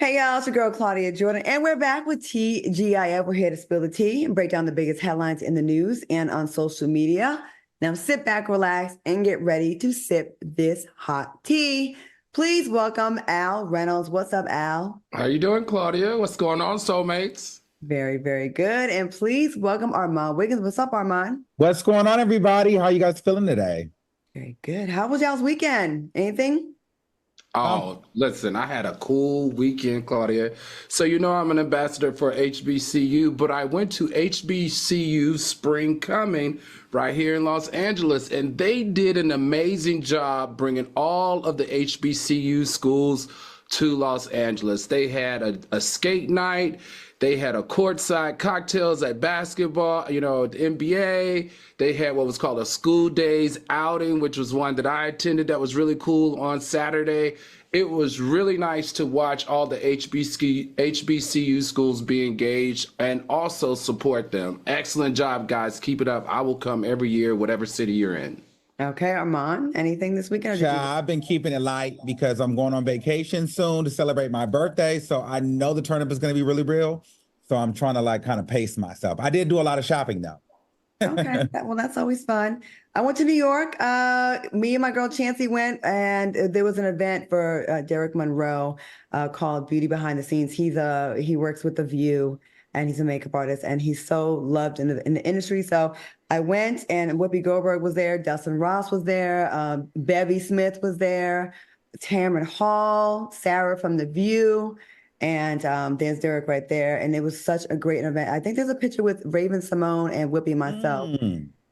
Hey y'all, it's your girl Claudia Jordan, and we're back with TGIF. We're here to spill the tea and break down the biggest headlines in the news and on social media. Now sit back, relax, and get ready to sip this hot tea. Please welcome Al Reynolds. What's up, Al? How you doing, Claudia? What's going on, soulmates? Very, very good. And please welcome Armand Wiggins. What's up, Armand? What's going on, everybody? How you guys feeling today? Very good. How was y'all's weekend? Anything? Um, Oh, listen, I had a cool weekend, Claudia. So you know I'm an ambassador for HBCU, but I went to HBCU Spring Coming right here in Los Angeles, and they did an amazing job bringing all of the HBCU schools to Los Angeles. They had a skate night. They had a courtside cocktails at basketball, the NBA. They had what was called a school days outing, which was one that I attended that was really cool on Saturday. It was really nice to watch all the HBCU schools be engaged and also support them. Excellent job, guys. Keep it up. I will come every year, whatever city you're in. Okay, Armand, anything this weekend? I've been keeping it light because I'm going on vacation soon to celebrate my birthday. So I know the tournament is going to be really real. So I'm trying to kind of pace myself. I did do a lot of shopping though. Okay, well, that's always fun. I went to New York. Me and my girl Chancey went, and there was an event for Derek Monroe called Beauty Behind the Scenes. He works with The View, and he's a makeup artist, and he's so loved in the industry. So I went, and Whoopi Goldberg was there, Dustin Ross was there, Bevy Smith was there, Tamron Hall, Sarah from The View. And there's Derek right there. And it was such a great event. I think there's a picture with Raven Simone and Whoopi myself.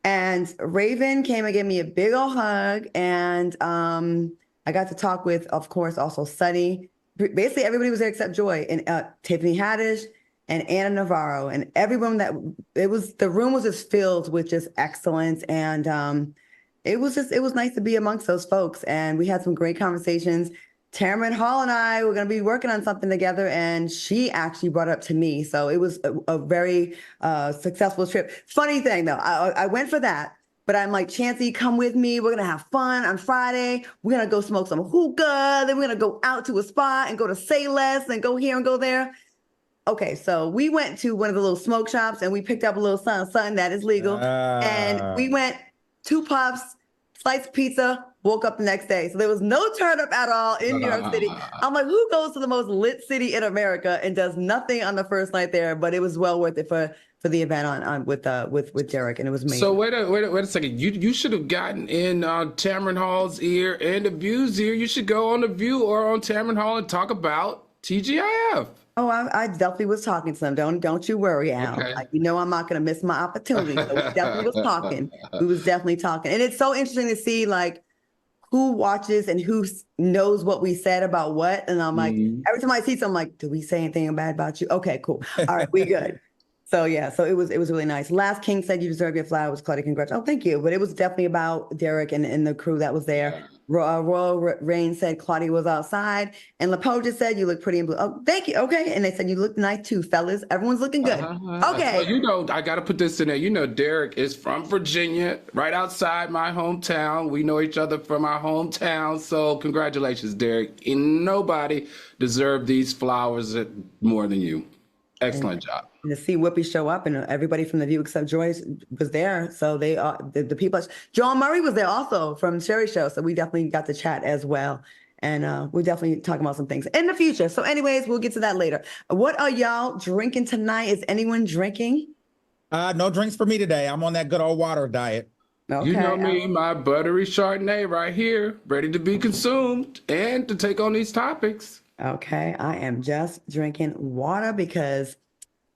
And Raven came and gave me a big old hug. And I got to talk with, of course, also Sunny. Basically, everybody was there except Joy and Tiffany Haddish and Anna Navarro. And everyone the room was just filled with just excellence. And it was nice to be amongst those folks. And we had some great conversations. Tamron Hall and I were going to be working on something together, and she actually brought it up to me. So it was a very successful trip. Funny thing, though, I went for that, but I'm like, Chancey, come with me. We're going to have fun on Friday. We're going to go smoke some hookah. Then we're going to go out to a spot and go to Say Less and go here and go there. Okay, so we went to one of the little smoke shops, and we picked up a little something that is legal. And we went 2 puffs, sliced pizza, woke up the next day. So there was no turn up at all in New York City. I'm like, who goes to the most lit city in America and does nothing on the first night there? But it was well worth it for the event on with Derek, and it was amazing. So wait a second. You should have gotten in Tamron Hall's ear and the View's ear. You should go on the View or on Tamron Hall and talk about TGIF. Oh, I definitely was talking to them. Don't you worry, Al. Okay. I'm not going to miss my opportunity. So we definitely was talking. We was definitely talking, and it's so interesting to see who watches and who knows what we said about what. And I'm like, every time I see something, I'm like, did we say anything bad about you? Okay, cool. All right, we good. So yeah, so it was really nice. Last King said you deserve your flowers, Claudia. Congrats. Oh, thank you. But it was definitely about Derek and the crew that was there. Royal Rain said Claudia was outside, and LaPo just said you look pretty in blue. Oh, thank you. Okay, and they said you look nice too, fellas. Everyone's looking good. Okay. Well, I got to put this in there. Derek is from Virginia, right outside my hometown. We know each other from our hometown. So congratulations, Derek. And nobody deserved these flowers more than you. Excellent job. And to see Whoopi show up, and everybody from The View except Joyce was there. So they the people. John Murray was there also from Sherry Show. So we definitely got to chat as well. And we're definitely talking about some things in the future. So anyways, we'll get to that later. What are y'all drinking tonight? Is anyone drinking? No drinks for me today. I'm on that good old water diet. Okay. You know me, my buttery Chardonnay right here, ready to be consumed and to take on these topics. Okay, I am just drinking water because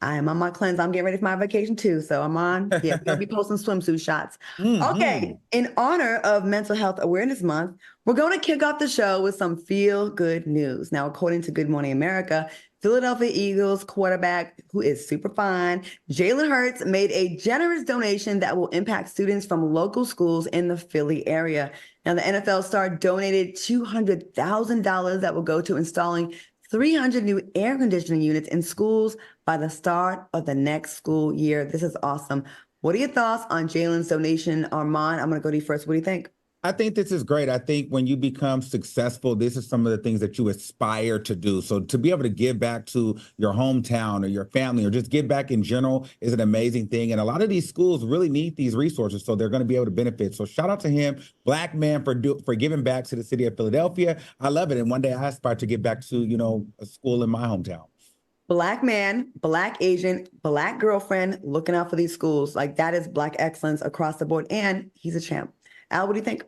I am on my cleanse. I'm getting ready for my vacation too. So I'm on. Yeah, we're going to be posting swimsuit shots. Okay, in honor of Mental Health Awareness Month, we're going to kick off the show with some feel-good news. Now, according to Good Morning America, Philadelphia Eagles quarterback, who is super fine, Jalen Hurts, made a generous donation that will impact students from local schools in the Philly area. Now, the NFL star donated $200,000 that will go to installing 300 new air conditioning units in schools by the start of the next school year. This is awesome. What are your thoughts on Jalen's donation? Armand, I'm going to go to you first. What do you think? I think this is great. I think when you become successful, this is some of the things that you aspire to do. So to be able to give back to your hometown or your family or just give back in general is an amazing thing. And a lot of these schools really need these resources, so they're going to be able to benefit. So shout out to him, Black man, for giving back to the city of Philadelphia. I love it. And one day I aspire to give back to, a school in my hometown. Black man, Black Asian, Black girlfriend, looking out for these schools. Like, that is Black excellence across the board. And he's a champ. Al, what do you think?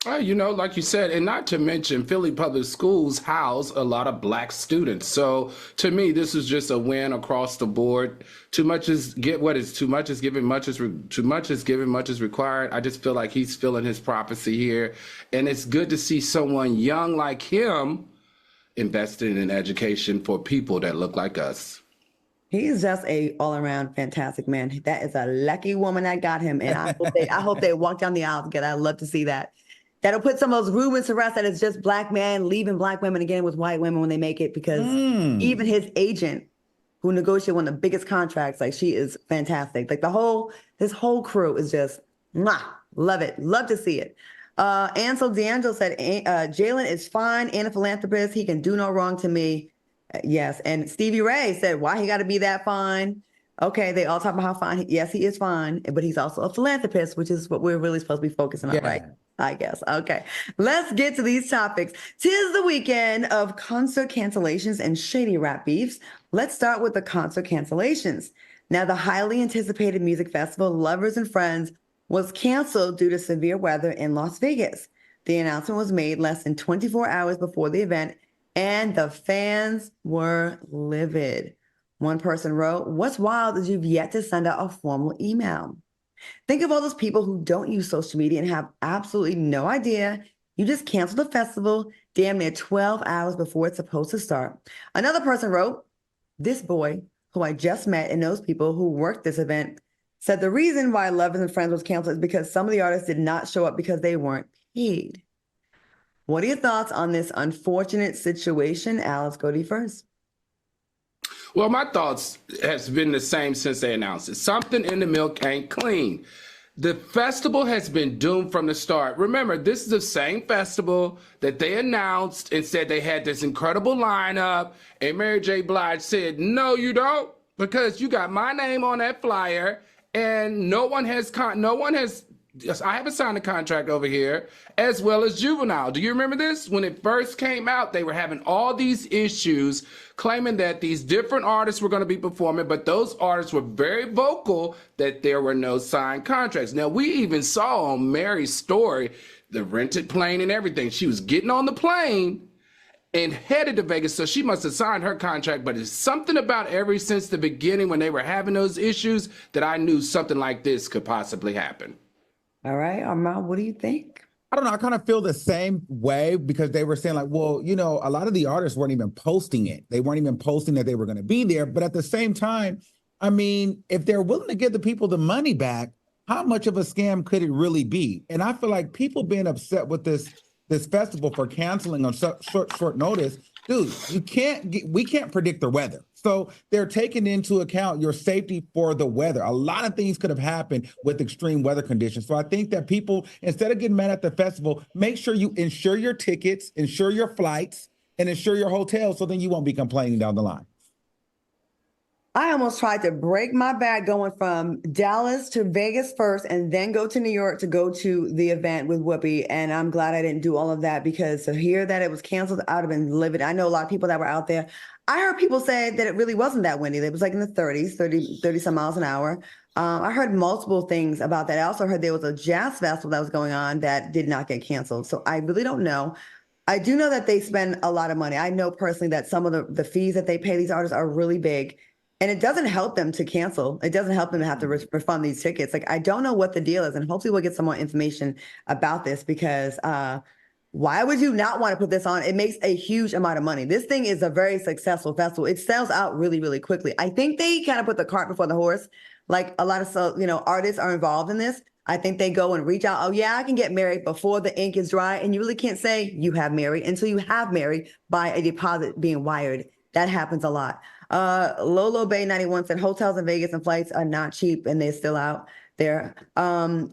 Like you said, and not to mention Philly Public Schools house a lot of Black students. So to me, this is just a win across the board. Too much is too much is given, too much is given, much is required. I just feel like he's filling his prophecy here, and it's good to see someone young like him investing in education for people that look like us. He's just a all-around fantastic man. That is a lucky woman that got him, and I hope they walk down the aisle together. I'd love to see that. That'll put some of those rumors to rest that it's just Black men leaving Black women again with white women when they make it, because even his agent, who negotiated one of the biggest contracts, like, she is fantastic. Like, this whole crew is just love it. Love to see it. Ansel D'Angelo said, Jalen is fine and a philanthropist. He can do no wrong to me. Yes. And Stevie Ray said, why he got to be that fine? Okay, they all talk about how fine. Yes, he is fine, but he's also a philanthropist, which is what we're really supposed to be focusing on, right? I guess. Okay, let's get to these topics. 'Tis the weekend of concert cancellations and shady rap beefs. Let's start with the concert cancellations. Now, the highly anticipated music festival, Lovers and Friends, was canceled due to severe weather in Las Vegas. The announcement was made less than 24 hours before the event, and the fans were livid. One person wrote, "What's wild is you've yet to send out a formal email. Think of all those people who don't use social media and have absolutely no idea. You just canceled the festival damn near 12 hours before it's supposed to start." Another person wrote, "This boy, who I just met and knows people who worked this event, said the reason why Lovers and Friends was canceled is because some of the artists did not show up because they weren't paid." What are your thoughts on this unfortunate situation? Alice, go to you first. Well, my thoughts has been the same since they announced it. Something in the milk ain't clean. The festival has been doomed from the start. Remember, this is the same festival that they announced and said they had this incredible lineup, and Mary J. Blige said, "No, you don't, because you got my name on that flyer, and no one has. I haven't signed a contract over here, as well as Juvenile." Do you remember this? When it first came out, they were having all these issues, claiming that these different artists were going to be performing, but those artists were very vocal that there were no signed contracts. Now, we even saw on Mary's story the rented plane and everything. She was getting on the plane and headed to Vegas, so she must have signed her contract, but it's something about ever since the beginning when they were having those issues that I knew something like this could possibly happen. All right, Armand, what do you think? I don't know. I kind of feel the same way, because they were saying like, well, a lot of the artists weren't even posting it. They weren't even posting that they were going to be there. But at the same time, I mean, if they're willing to give the people the money back, how much of a scam could it really be? And I feel like people being upset with this festival for canceling on short notice, dude, we can't predict the weather. So they're taking into account your safety for the weather. A lot of things could have happened with extreme weather conditions. So I think that people, instead of getting mad at the festival, make sure you insure your tickets, insure your flights, and insure your hotels, so then you won't be complaining down the line. I almost tried to break my back going from Dallas to Vegas first and then go to New York to go to the event with Whoopi. And I'm glad I didn't do all of that, because to hear that it was canceled, I would have been livid. I know a lot of people that were out there. I heard people say that it really wasn't that windy. It was like in the 30 some miles an hour. I heard multiple things about that. I also heard there was a jazz festival that was going on that did not get canceled. So I really don't know. I do know that they spend a lot of money. I know personally that some of the fees that they pay these artists are really big. And it doesn't help them to cancel. It doesn't help them to have to refund these tickets. Like, I don't know what the deal is. And hopefully we'll get some more information about this, because why would you not want to put this on? It makes a huge amount of money. This thing is a very successful festival. It sells out really, really quickly. I think they kind of put the cart before the horse. Like, a lot of artists are involved in this. I think they go and reach out. Oh, yeah, I can get married before the ink is dry. And you really can't say you have married until you have married by a deposit being wired. That happens a lot. Lolo Bay 91 said hotels in Vegas and flights are not cheap, and they're still out there.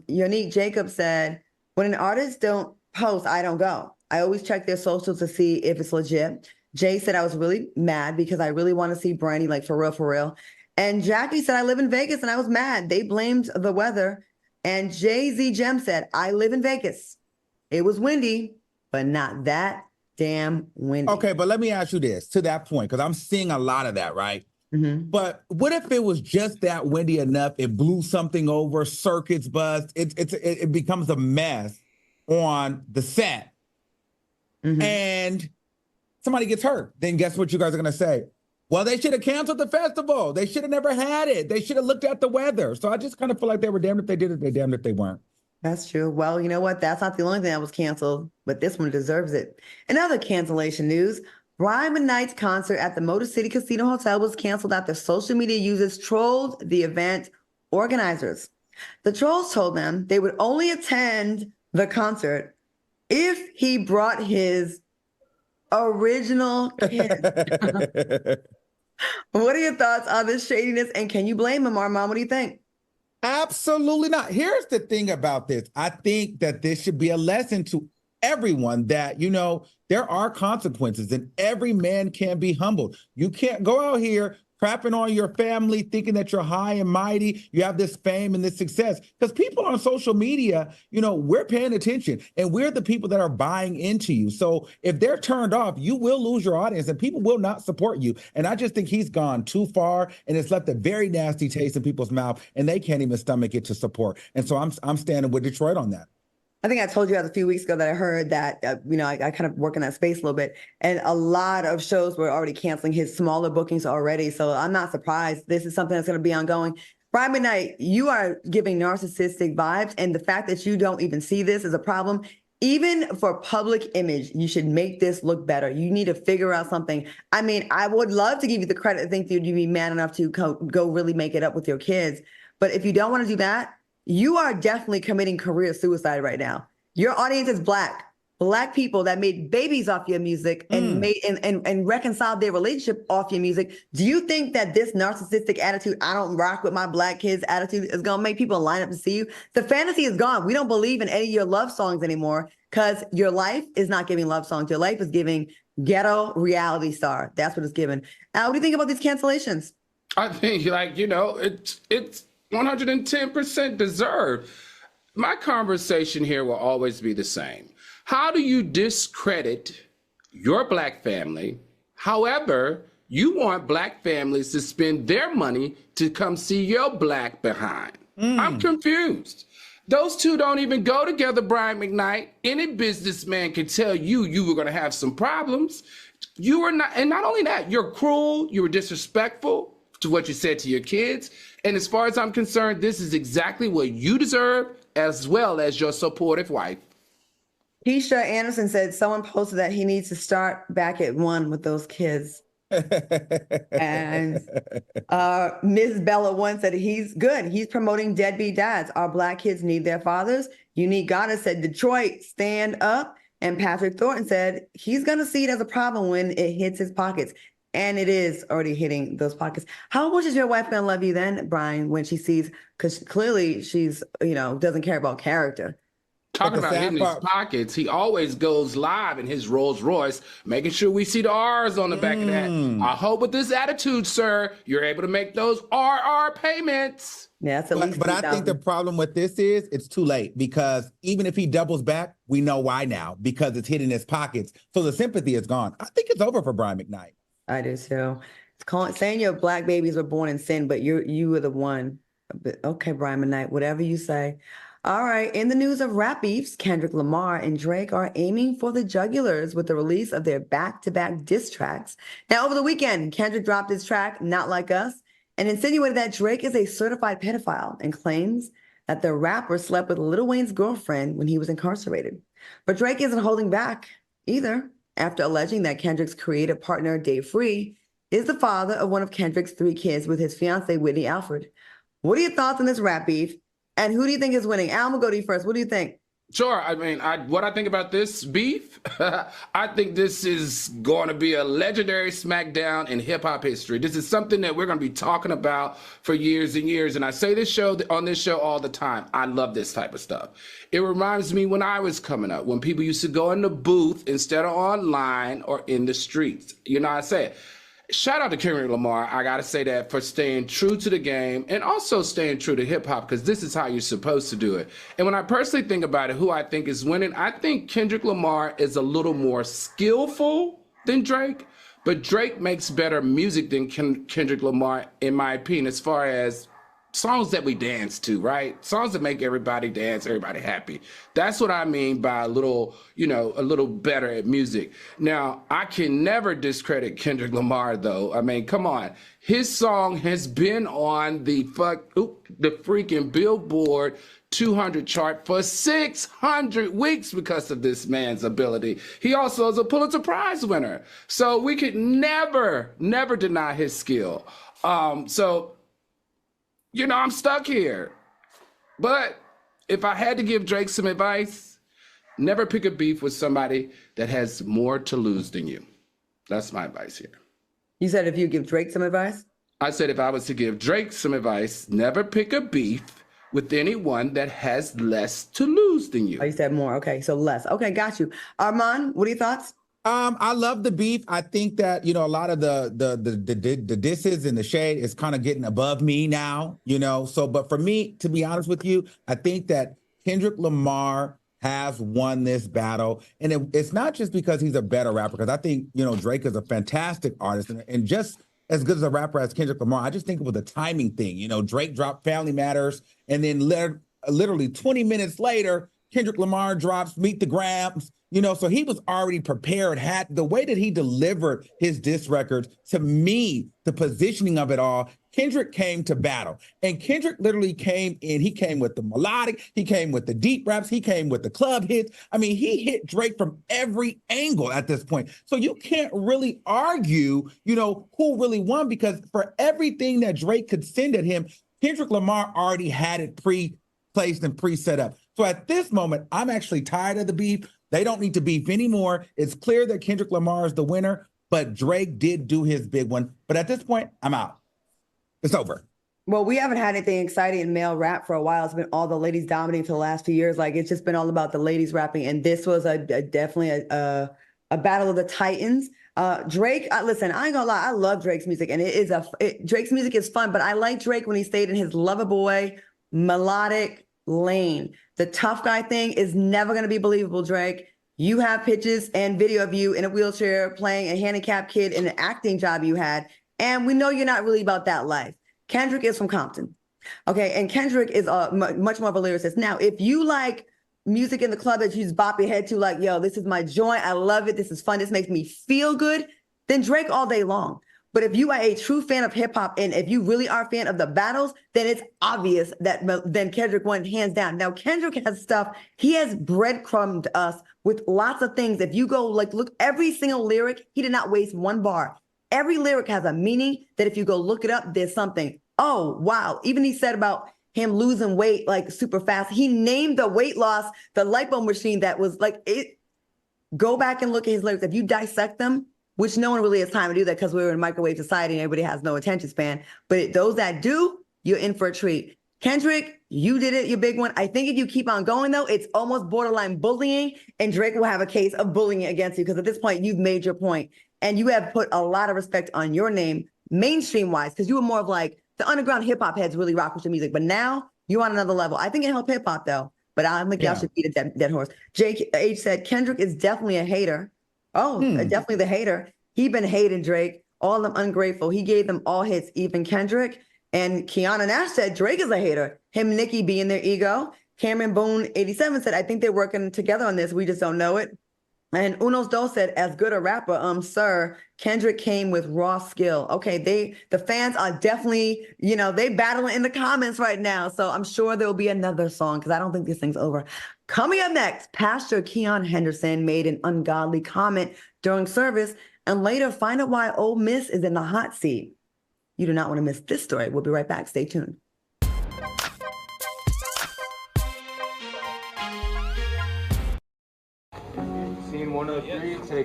Unique Jacob said, When an artist don't post, I don't go. I always check their socials to see if it's legit. Jay said I was really mad because I really want to see Brandy, like for real, for real. And Jackie said I live in Vegas and I was mad. They blamed the weather. And Jay-Z Gem said, I live in Vegas. It was windy, but not that damn windy. Okay, but let me ask you this to that point, because I'm seeing a lot of that, right? But what if it was just that windy enough? It blew something over, circuits bust. It becomes a mess on the set, and somebody gets hurt. Then guess what you guys are gonna say? Well, they should have canceled the festival. They should have never had it. They should have looked at the weather. So I just kind of feel like they were damned if they did it, they damned if they weren't. That's true. Well, you know what? That's not the only thing that was canceled, but this one deserves it. In other cancellation news, Brian McKnight's concert at the Motor City Casino Hotel was canceled after social media users trolled the event organizers. The trolls told them they would only attend the concert if he brought his original kid. What are your thoughts on this shadiness? And can you blame him, Armand? What do you think? Absolutely not. Here's the thing about this. I think that this should be a lesson to everyone that, there are consequences and every man can be humbled. You can't go out here crapping on your family, thinking that you're high and mighty, you have this fame and this success. Because people on social media, we're paying attention and we're the people that are buying into you. So if they're turned off, you will lose your audience and people will not support you. And I just think he's gone too far and it's left a very nasty taste in people's mouth and they can't even stomach it to support. And so I'm standing with Detroit on that. I think I told you a few weeks ago that I heard that, I kind of work in that space a little bit, and a lot of shows were already canceling his smaller bookings already. So I'm not surprised. This is something that's going to be ongoing. Brian McKnight, you are giving narcissistic vibes, and the fact that you don't even see this is a problem. Even for public image, you should make this look better. You need to figure out something. I mean, I would love to give you the credit to think that you'd be man enough to go really make it up with your kids. But if you don't want to do that, you are definitely committing career suicide right now. Your audience is black people that made babies off your music and made and reconciled their relationship off your music. Do you think that this narcissistic attitude, I don't rock with my black kids attitude, is going to make people line up to see you? The fantasy is gone. We don't believe in any of your love songs anymore because your life is not giving love songs. Your life is giving ghetto reality star. That's what it's given. What do you think about these cancellations? I think, it's 110% deserved. My conversation here will always be the same. How do you discredit your black family? However, you want black families to spend their money to come see your black behind. I'm confused. Those two don't even go together, Brian McKnight. Any businessman can tell you were going to have some problems. You were not, and not only that, you're cruel, you were disrespectful to what you said to your kids. And as far as I'm concerned, this is exactly what you deserve, as well as your supportive wife. Keisha Anderson said someone posted that he needs to start back at 1 with those kids. And Ms. Bella One said he's good. He's promoting deadbeat dads. Our black kids need their fathers. Unique Goddess said Detroit, stand up. And Patrick Thornton said he's going to see it as a problem when it hits his pockets. And it is already hitting those pockets. How much is your wife going to love you then, Brian, when she sees, because clearly she's, doesn't care about character. Talking about hitting his pockets, he always goes live in his Rolls Royce, making sure we see the R's on the back of that. I hope with this attitude, sir, you're able to make those RR payments. Yeah, that's at least. But I think the problem with this is it's too late, because even if he doubles back, we know why now, because it's hitting his pockets. So the sympathy is gone. I think it's over for Brian McKnight. I do too. It's saying your black babies were born in sin, but you were the one. Okay, Brian McKnight, whatever you say. All right. In the news of rap beefs, Kendrick Lamar and Drake are aiming for the jugulars with the release of their back-to-back diss tracks. Now, over the weekend, Kendrick dropped his track, Not Like Us, and insinuated that Drake is a certified pedophile and claims that the rapper slept with Lil Wayne's girlfriend when he was incarcerated. But Drake isn't holding back either, after alleging that Kendrick's creative partner, Dave Free, is the father of one of Kendrick's 3 kids with his fiancée, Whitney Alford. What are your thoughts on this rap beef? And who do you think is winning? Al, I'm going to go to you first. What do you think? Sure. I mean, what I think about this beef, I think this is going to be a legendary smackdown in hip hop history. This is something that we're going to be talking about for years and years. And I say this show on this show all the time. I love this type of stuff. It reminds me when I was coming up, when people used to go in the booth instead of online or in the streets. You know, I say it. Shout out to Kendrick Lamar. I got to say that for staying true to the game and also staying true to hip hop, because this is how you're supposed to do it. And when I personally think about it, who I think is winning, I think Kendrick Lamar is a little more skillful than Drake, but Drake makes better music than Kendrick Lamar, in my opinion, as far as songs that we dance to, right? Songs that make everybody dance, everybody happy. That's what I mean by a little, a little better at music. Now, I can never discredit Kendrick Lamar, though. I mean, come on. His song has been on the freaking Billboard 200 chart for 600 weeks because of this man's ability. He also is a Pulitzer Prize winner. So we could never deny his skill. I'm stuck here. But if I had to give Drake some advice, never pick a beef with somebody that has more to lose than you. That's my advice here. You said if you give Drake some advice? I said if I was to give Drake some advice, never pick a beef with anyone that has less to lose than you. Oh, you said more. Okay, so less. Okay, got you. Armand, what are your thoughts? I love the beef. I think that, a lot of the disses and the shade is kind of getting above me now, but for me, to be honest with you, I think that Kendrick Lamar has won this battle. And it's not just because he's a better rapper, because I think, Drake is a fantastic artist and just as good as a rapper as Kendrick Lamar. I just think it was a timing thing. Drake dropped Family Matters, and then literally 20 minutes later, Kendrick Lamar drops Meet the Grams. So he was already prepared, had the way that he delivered his diss records. To me, the positioning of it all, Kendrick came to battle. And Kendrick literally came in. He came with the melodic. He came with the deep raps. He came with the club hits. I mean, he hit Drake from every angle at this point. So you can't really argue, who really won, because for everything that Drake could send at him, Kendrick Lamar already had it pre-placed and pre-set up. So at this moment, I'm actually tired of the beef. They don't need to beef anymore. It's clear that Kendrick Lamar is the winner, but Drake did do his big one. But at this point, I'm out. It's over. Well, we haven't had anything exciting in male rap for a while. It's been all the ladies dominating for the last few years. Like, it's just been all about the ladies rapping. And this was definitely a battle of the Titans. Drake, listen, I ain't gonna lie. I love Drake's music, and Drake's music is fun, but I like Drake when he stayed in his lover boy, melodic lane. The tough guy thing is never going to be believable, Drake. You have pictures and video of you in a wheelchair playing a handicapped kid in an acting job you had. And we know you're not really about that life. Kendrick is from Compton. Okay. And Kendrick is much more of a lyricist. Now, if you like music in the club that you just bop your head to, like, yo, this is my joint. I love it. This is fun. This makes me feel good. Then Drake all day long. But if you are a true fan of hip hop, and if you really are a fan of the battles, then it's obvious that then Kendrick won hands down. Now, Kendrick has stuff. He has breadcrumbed us with lots of things. If you go look every single lyric, he did not waste one bar. Every lyric has a meaning that if you go look it up, there's something. Oh, wow. Even he said about him losing weight like super fast. He named the weight loss, the lipo machine that was like it. Go back and look at his lyrics. If you dissect them, which no one really has time to do that because we're in a microwave society and everybody has no attention span. But those that do, you're in for a treat. Kendrick, you did it, your big one. I think if you keep on going, though, it's almost borderline bullying, and Drake will have a case of bullying against you because at this point, you've made your point. And you have put a lot of respect on your name, mainstream-wise, because you were more of like, the underground hip-hop heads really rock with your music. But now, you're on another level. I think it helped hip-hop, though. But I don't think y'all should beat a dead horse. Jake H said, Kendrick is definitely a hater. Oh, definitely the hater. He been hating Drake, all of them ungrateful. He gave them all hits, even Kendrick. And Kiana Nash said Drake is a hater. Him, Nicki being their ego. Cameron Boone 87 said, I think they're working together on this. We just don't know it. And Unos Dos said, as good a rapper, sir, Kendrick came with raw skill. Okay, the fans are definitely, they battling in the comments right now. So I'm sure there'll be another song because I don't think this thing's over. Coming up next, Pastor Keon Henderson made an ungodly comment during service and later find out why Ole Miss is in the hot seat. You do not want to miss this story. We'll be right back. Stay tuned.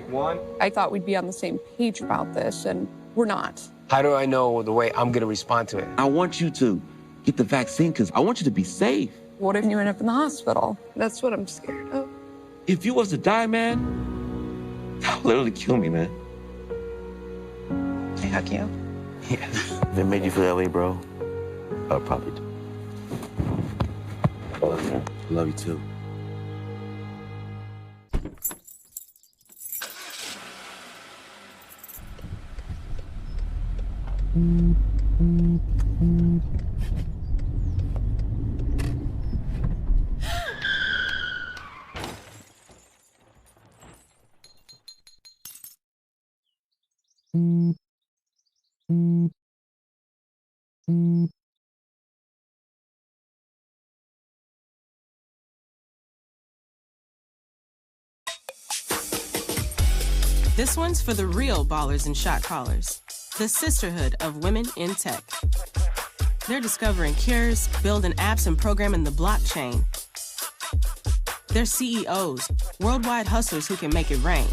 one. I thought we'd be on the same page about this, and we're not. How do I know the way I'm gonna respond to it? I want you to get the vaccine because I want you to be safe. What if you end up in the hospital? That's what I'm scared of. If you was to die, man, that would literally kill me, man. I hug you. Yeah. If it made you feel that way, bro, I'll probably do. I love you, man. I love you too. This one's for the real ballers and shot callers, the sisterhood of women in tech. They're discovering cures, building apps, and programming the blockchain. They're CEOs, worldwide hustlers who can make it rain.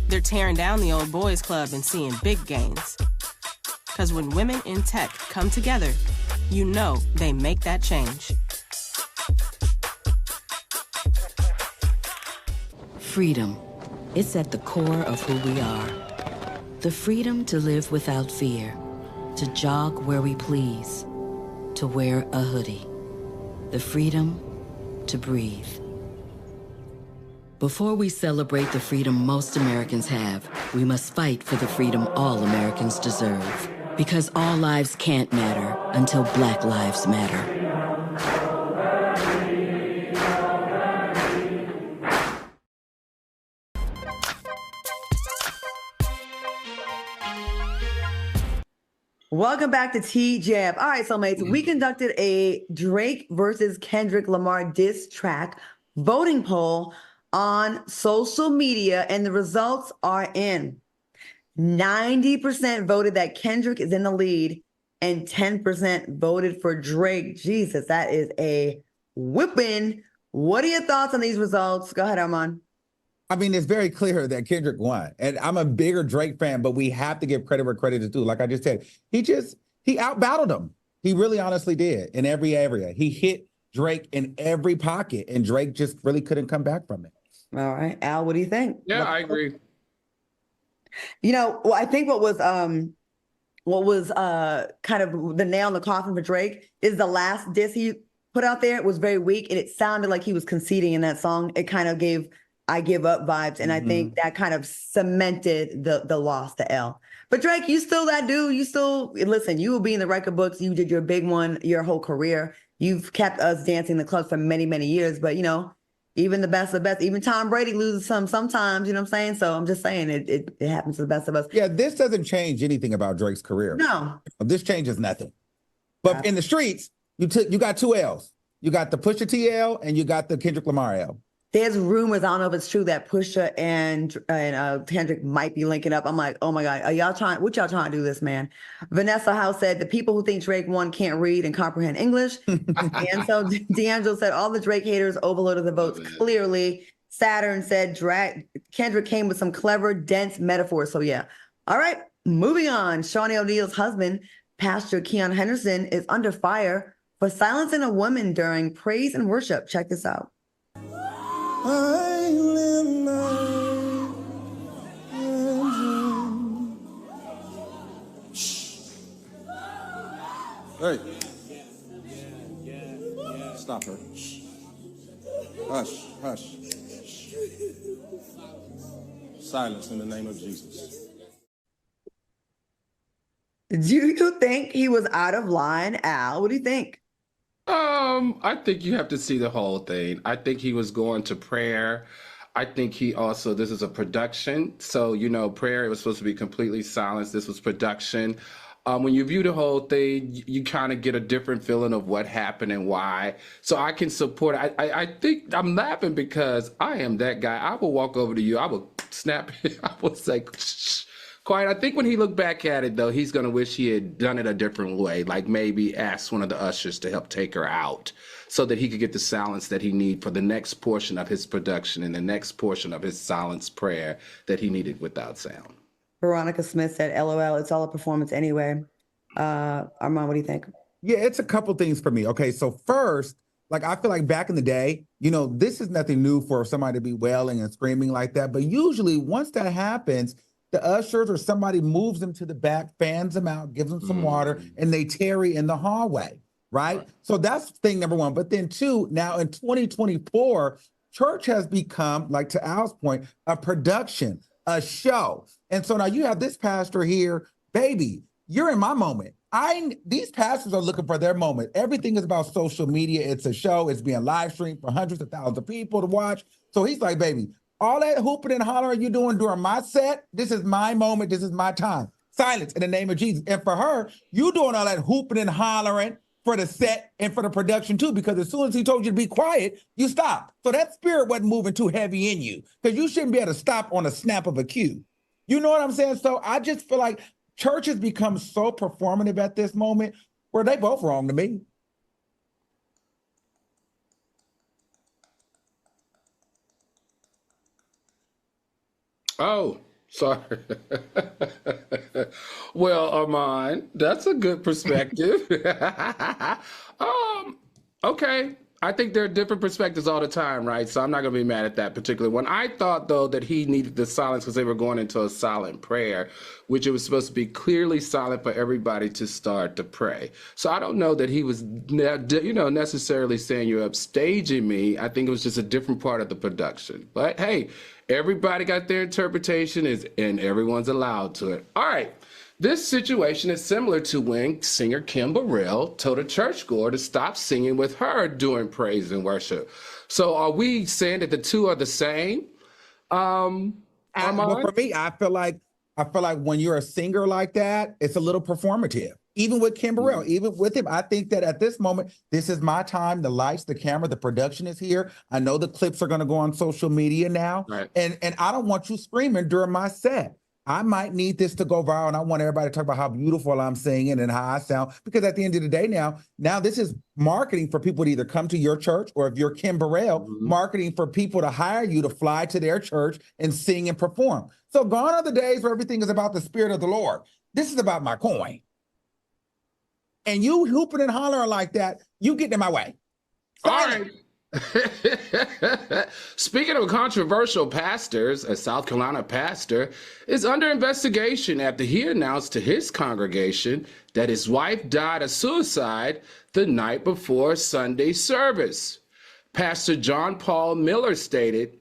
They're tearing down the old boys club and seeing big gains. Because when women in tech come together, you know they make that change. Freedom. It's at the core of who we are. The freedom to live without fear, to jog where we please, to wear a hoodie. The freedom to breathe. Before we celebrate the freedom most Americans have, we must fight for the freedom all Americans deserve. Because all lives can't matter until Black lives matter. Welcome back to T-Jab. All right, soulmates, we conducted a Drake versus Kendrick Lamar diss track voting poll on social media, and the results are in. 90% voted that Kendrick is in the lead, and 10% voted for Drake. Jesus, that is a whipping. What are your thoughts on these results? Go ahead, Armand. I mean, it's very clear that Kendrick won. And I'm a bigger Drake fan, but we have to give credit where credit is due. Like I just said, he outbattled him. He really honestly did in every area. He hit Drake in every pocket, and Drake just really couldn't come back from it. All right. Al, what do you think? Yeah, I agree. You know, well, I think what was kind of the nail in the coffin for Drake is the last diss he put out there. It was very weak, and it sounded like he was conceding in that song. It kind of gave I give up vibes, and I think that kind of cemented the loss to L. But Drake, you still that dude. You still listen. You will be in the record books. You did your big one your whole career. You've kept us dancing the club for many, many years. But you know, even the best of the best, even Tom Brady loses sometimes. You know what I'm saying? So I'm just saying it happens to the best of us. Yeah, this doesn't change anything about Drake's career. No, this changes nothing. But in the streets, you got two L's. You got the Pusha T L, and you got the Kendrick Lamar L. There's rumors, I don't know if it's true, that Pusha and Kendrick might be linking up. I'm like, oh my God, what y'all trying to do this, man? Vanessa House said, the people who think Drake won can't read and comprehend English. And so D'Angelo said, all the Drake haters overloaded the votes clearly. Saturn said, Kendrick came with some clever, dense metaphors. So yeah. All right, moving on. Shawnee O'Neal's husband, Pastor Keon Henderson, is under fire for silencing a woman during praise and worship. Check this out. Hey. Stop her. Hush, hush. Silence in the name of Jesus. Do you think he was out of line, Al? What do you think? I think you have to see the whole thing. I think he was going to prayer. I think this is a production. So, you know, prayer, it was supposed to be completely silenced. This was production. When you view the whole thing, you kind of get a different feeling of what happened and why. So I can support it. I think I'm laughing because I am that guy. I will walk over to you. I will snap. I will say, shh. Quiet. I think when he looked back at it, though, he's going to wish he had done it a different way, like maybe asked one of the ushers to help take her out so that he could get the silence that he needed for the next portion of his production and the next portion of his silence prayer that he needed without sound. Veronica Smith said, LOL, it's all a performance anyway. Armand, what do you think? Yeah, it's a couple things for me. Okay, so first, like I feel like back in the day, you know, this is nothing new for somebody to be wailing and screaming like that. But usually once that happens, the ushers or somebody moves them to the back, fans them out, gives them some water, and they tarry in the hallway, right? So that's thing number one. But then two, now in 2024, church has become, like to Al's point, a production, a show. And so now you have this pastor here, baby, you're in my moment. These pastors are looking for their moment. Everything is about social media. It's a show. It's being live streamed for hundreds of thousands of people to watch. So he's like, baby, all that hooping and hollering you doing during my set, this is my moment. This is my time. Silence in the name of Jesus. And for her, you doing all that hooping and hollering for the set and for the production too, because as soon as he told you to be quiet, you stopped. So that spirit wasn't moving too heavy in you because you shouldn't be able to stop on a snap of a cue. You know what I'm saying? So I just feel like church has become so performative at this moment where they both wrong to me. Oh, sorry. Well, Armand, that's a good perspective. Okay. I think there are different perspectives all the time, right? So I'm not going to be mad at that particular one. I thought, though, that he needed the silence because they were going into a silent prayer, which it was supposed to be clearly silent for everybody to start to pray. So I don't know that he was, necessarily saying you're upstaging me. I think it was just a different part of the production. But hey, everybody got their interpretation and everyone's allowed to it. All right. This situation is similar to when singer Kim Burrell told a churchgoer to stop singing with her during praise and worship. So are we saying that the two are the same? Well, for me, I feel like when you're a singer like that, it's a little performative. Even with Kim Burrell, even with him, I think that at this moment, this is my time. The lights, the camera, the production is here. I know the clips are going to go on social media now, right. And I don't want you screaming during my set. I might need this to go viral, and I want everybody to talk about how beautiful I'm singing and how I sound, because at the end of the day now this is marketing for people to either come to your church, or if you're Kim Burrell, marketing for people to hire you to fly to their church and sing and perform. So gone are the days where everything is about the Spirit of the Lord. This is about my coin. And you hooping and hollering like that, you getting in my way. Silence. All right. Speaking of controversial pastors, a South Carolina pastor is under investigation after he announced to his congregation that his wife died of suicide the night before Sunday service. Pastor John Paul Miller stated,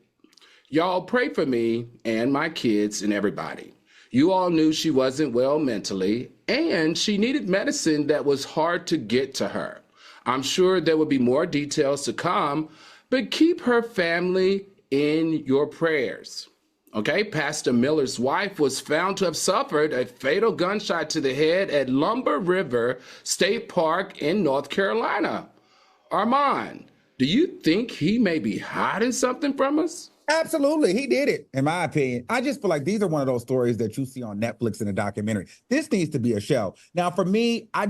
"Y'all pray for me and my kids and everybody. You all knew she wasn't well mentally, and she needed medicine that was hard to get to her. I'm sure there will be more details to come, but keep her family in your prayers." Okay, Pastor Miller's wife was found to have suffered a fatal gunshot to the head at Lumber River State Park in North Carolina. Armand, do you think he may be hiding something from us? Absolutely. He did it, in my opinion. I just feel like these are one of those stories that you see on Netflix in a documentary. This needs to be a show. Now, for me, I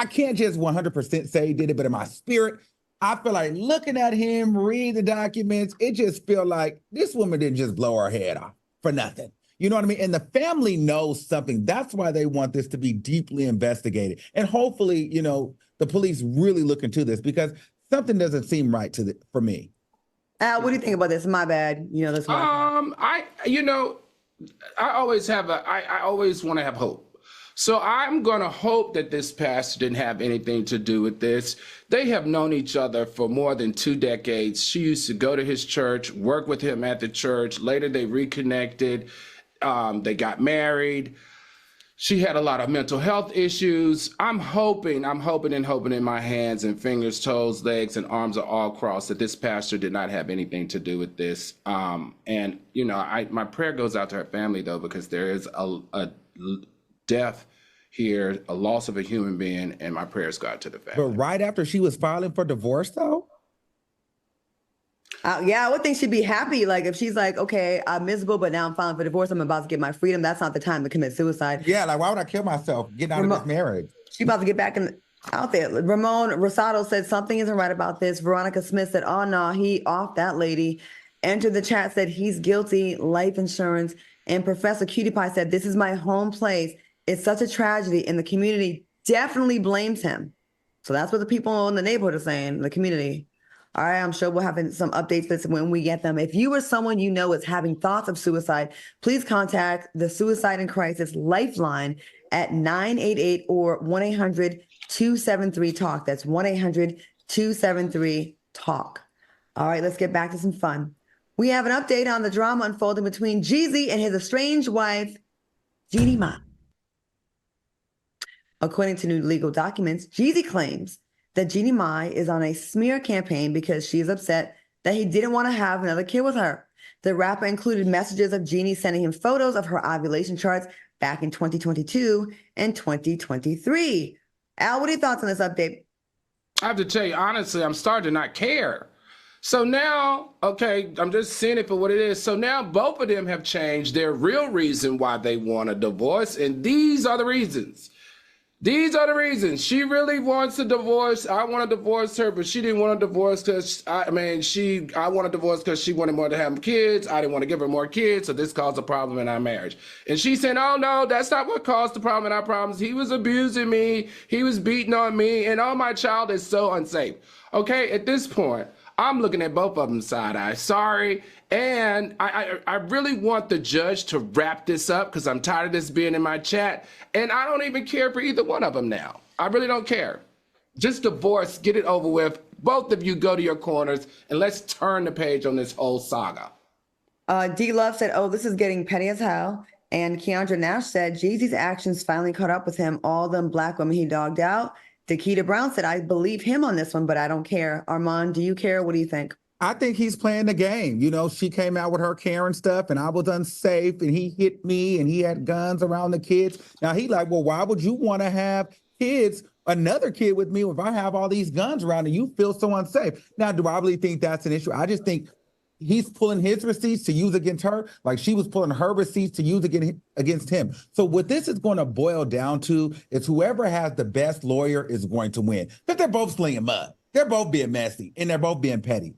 can't just 100% say he did it, but in my spirit, I feel like looking at him, read the documents, it just feel like this woman didn't just blow her head off for nothing. You know what I mean? And the family knows something. That's why they want this to be deeply investigated. And hopefully, the police really look into this, because something doesn't seem right for me. Al, what do you think about this? My bad. This one. I always want to have hope. So I'm going to hope that this pastor didn't have anything to do with this. They have known each other for more than 2 decades. She used to go to his church, work with him at the church. Later, they reconnected. They got married. She had a lot of mental health issues. I'm hoping in my hands and fingers, toes, legs, and arms are all crossed that this pastor did not have anything to do with this. My prayer goes out to her family, though, because there is a death here, a loss of a human being, and my prayers go out to the family. But right after she was filing for divorce, though? Yeah, I would think she'd be happy. Like if she's like, okay, I'm miserable, but now I'm filing for divorce. I'm about to get my freedom. That's not the time to commit suicide. Yeah, like why would I kill myself getting out of this marriage? She about to get back out there. Ramon Rosado said something isn't right about this. Veronica Smith said, oh no, he off that lady. Entered the chat, said he's guilty, life insurance. And Professor Cutie Pie said, this is my home place. It's such a tragedy, and the community definitely blames him. So that's what the people in the neighborhood are saying, the community. All right, I'm sure we'll have some updates for this when we get them. If you or someone you know is having thoughts of suicide, please contact the Suicide and Crisis Lifeline at 988 or 1-800-273-TALK. That's 1-800-273-TALK. All right, let's get back to some fun. We have an update on the drama unfolding between Jeezy and his estranged wife, Jeannie Mai. According to new legal documents, Jeezy claims that Jeannie Mai is on a smear campaign because she is upset that he didn't want to have another kid with her. The rapper included messages of Jeannie sending him photos of her ovulation charts back in 2022 and 2023. Al, what are your thoughts on this update? I have to tell you, honestly, I'm starting to not care. So now, okay, I'm just seeing it for what it is. So now both of them have changed their real reason why they want a divorce, and these are the reasons. These are the reasons. She really wants a divorce. I want to divorce her, but she didn't want a divorce because, I want a divorce because she wanted more to have kids. I didn't want to give her more kids, so this caused a problem in our marriage. And she said, oh, no, that's not what caused the problem in our problems. He was abusing me. He was beating on me, and oh, my child is so unsafe. Okay, at this point, I'm looking at both of them side-eye. Sorry. And I really want the judge to wrap this up because I'm tired of this being in my chat. And I don't even care for either one of them now. I really don't care. Just divorce, get it over with. Both of you go to your corners and let's turn the page on this whole saga. D Love said, oh, this is getting petty as hell. And Keandra Nash said, Jeezy's actions finally caught up with him. All them black women he dogged out. Dakita Brown said, I believe him on this one, but I don't care. Armand, do you care? What do you think? I think he's playing the game. You know, she came out with her Karen stuff and I was unsafe and he hit me and he had guns around the kids. Now he like, well, why would you want to have kids, another kid with me if I have all these guns around and you feel so unsafe? Now, do I really think that's an issue? I just think he's pulling his receipts to use against her, like she was pulling her receipts to use against him. So what this is going to boil down to is whoever has the best lawyer is going to win. But they're both slinging mud. They're both being messy and they're both being petty.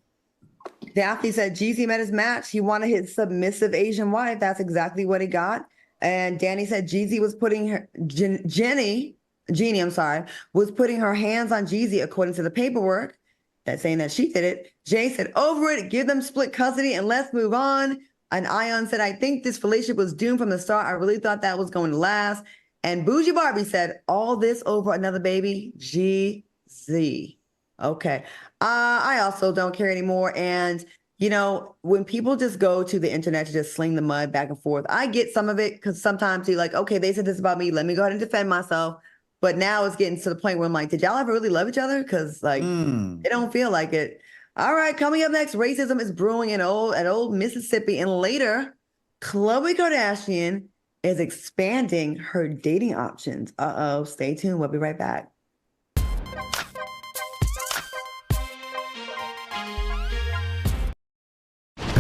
Daphne said Jeezy met his match. He wanted his submissive Asian wife. That's exactly what he got. And Danny said Jeezy was putting her, Jeannie, was putting her hands on Jeezy according to the paperwork. That's saying that she did it. Jay said, over it, give them split custody and let's move on. And Ion said, I think this relationship was doomed from the start. I really thought that was going to last. And Bougie Barbie said, all this over another baby, GZ. Okay. I also don't care anymore. And, you know, when people just go to the internet to just sling the mud back and forth, I get some of it because sometimes you're like, okay, they said this about me. Let me go ahead and defend myself. But now it's getting to the point where I'm like, did y'all ever really love each other? Because like, it don't feel like it. All right, coming up next, racism is brewing at old Mississippi. And later, Khloe Kardashian is expanding her dating options. Uh-oh, stay tuned. We'll be right back.